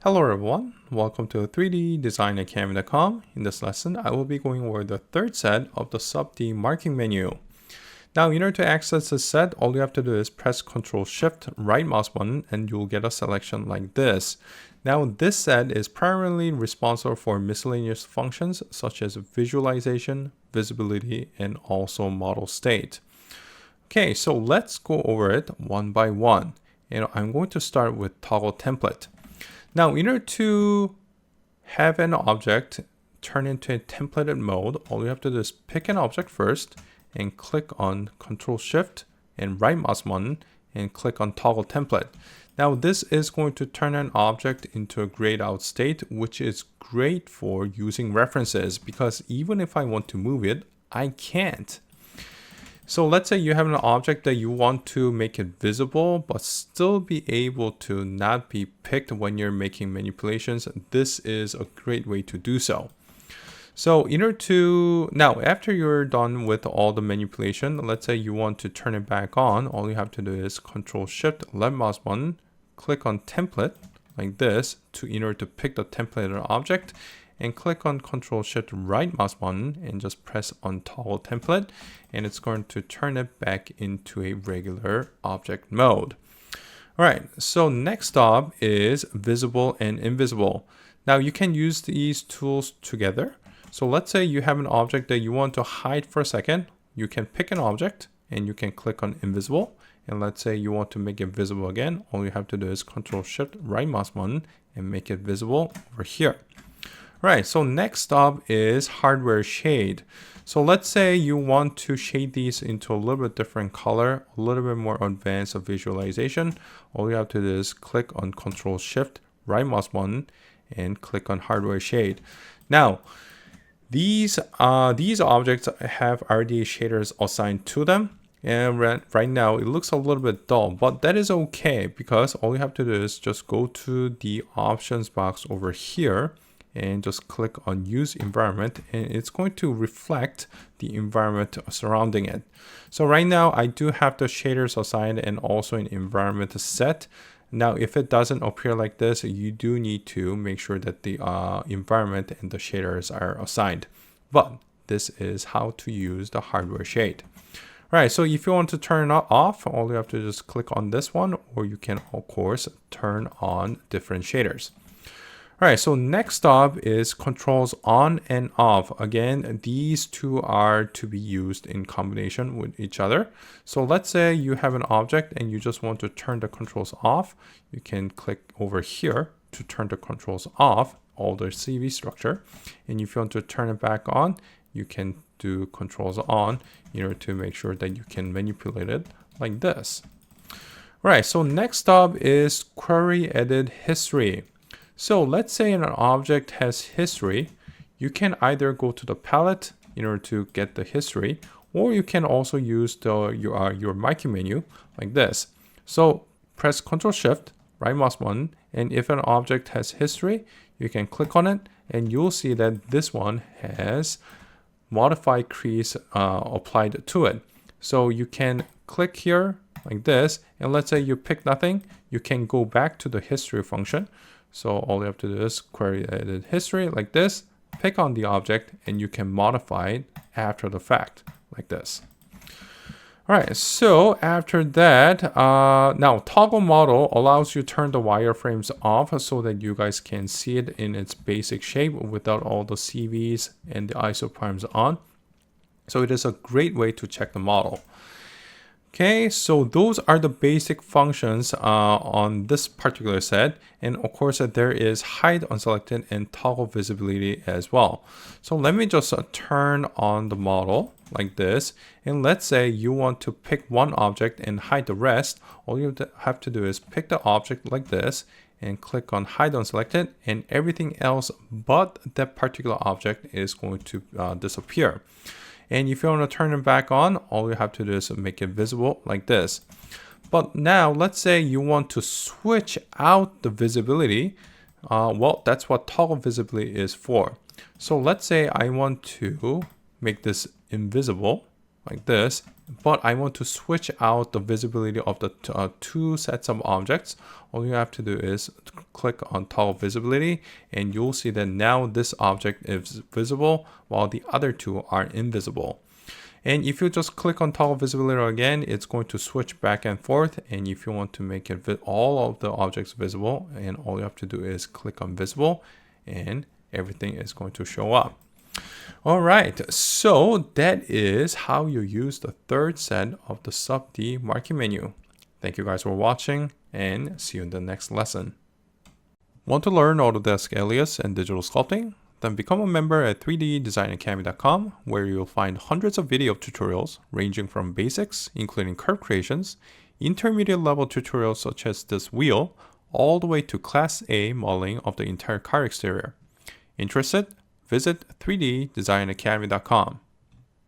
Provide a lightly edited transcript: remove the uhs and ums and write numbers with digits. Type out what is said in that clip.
Hello everyone, welcome to 3ddesigneracademy.com. In this lesson, I will be going over the third set of the SubD marking menu. Now, in order to access this set, all you have to do is press Ctrl Shift right mouse button and you'll get a selection like this. Now, this set is primarily responsible for miscellaneous functions such as visualization, visibility, and also model state. Okay, so let's go over it one by one. I'm going to start with toggle template. Now, in order to have an object turn into a templated mode, all you have to do is pick an object first and click on Ctrl Shift and right mouse button and click on toggle template. Now, this is going to turn an object into a grayed out state, which is great for using references because even if I want to move it, I can't. So let's say you have an object that you want to make it visible, but still be able to not be picked when you're making manipulations. This is a great way to do so. So now after you're done with all the manipulation, let's say you want to turn it back on. All you have to do is Ctrl Shift left mouse button, click on template like this in order to pick the templated object, and click on Ctrl Shift right mouse button and just press on toggle template, and it's going to turn it back into a regular object mode. All right, so next up is visible and invisible. Now you can use these tools together. So let's say you have an object that you want to hide for a second. You can pick an object and you can click on invisible. And let's say you want to make it visible again. All you have to do is Ctrl Shift right mouse button and make it visible over here. Right, so next up is hardware shade. So let's say you want to shade these into a little bit different color, a little bit more advanced visualization. All you have to do is click on Ctrl Shift right mouse button and click on hardware shade. Now, these objects have RDA shaders assigned to them. And right now it looks a little bit dull, but that is okay because all you have to do is just go to the options box over here and just click on use environment, and it's going to reflect the environment surrounding it. So right now I do have the shaders assigned and also an environment set. Now if it doesn't appear like this, you do need to make sure that the environment and the shaders are assigned. But this is how to use the hardware shade. All right, so if you want to turn it off, all you have to just click on this one, or you can of course turn on different shaders. All right, so next up is controls on and off. Again, these two are to be used in combination with each other. So let's say you have an object and you just want to turn the controls off. You can click over here to turn the controls off, all the CV structure. And if you want to turn it back on, you can do controls on in order to make sure that you can manipulate it like this. All right, so next up is query edit history. So let's say an object has history. You can either go to the palette in order to get the history, or you can also use your marking menu like this. So press Ctrl Shift right mouse button, and if an object has history, you can click on it and you'll see that this one has modify crease applied to it. So you can click here like this, and let's say you pick nothing, you can go back to the history function. So all you have to do is query edit history like this, pick on the object, and you can modify it after the fact like this. All right, so after that, now toggle model allows you to turn the wireframes off so that you guys can see it in its basic shape without all the CVs and the isoprimes on. So it is a great way to check the model. Okay, so those are the basic functions on this particular set. And of course, there is hide unselected and toggle visibility as well. So let me just turn on the model like this. And let's say you want to pick one object and hide the rest. All you have to do is pick the object like this and click on hide unselected, and everything else but that particular object is going to disappear. And if you want to turn it back on, all you have to do is make it visible like this. But now let's say you want to switch out the visibility. Well, that's what toggle visibility is for. So let's say I want to make this invisible like this, but I want to switch out the visibility of the two sets of objects. All you have to do is click on toggle visibility, and you'll see that now this object is visible while the other two are invisible. And if you just click on toggle visibility again, it's going to switch back and forth. And if you want to make it all of the objects visible, and all you have to do is click on visible, and everything is going to show up. All right, so that is how you use the third set of the SubD marking menu. Thank you guys for watching, and see you in the next lesson. Want to learn Autodesk Alias and digital sculpting? Then become a member at 3ddesignacademy.com, where you'll find hundreds of video tutorials ranging from basics, including curve creations, intermediate level tutorials such as this wheel, all the way to Class A modeling of the entire car exterior. Interested? Visit 3ddesignacademy.com.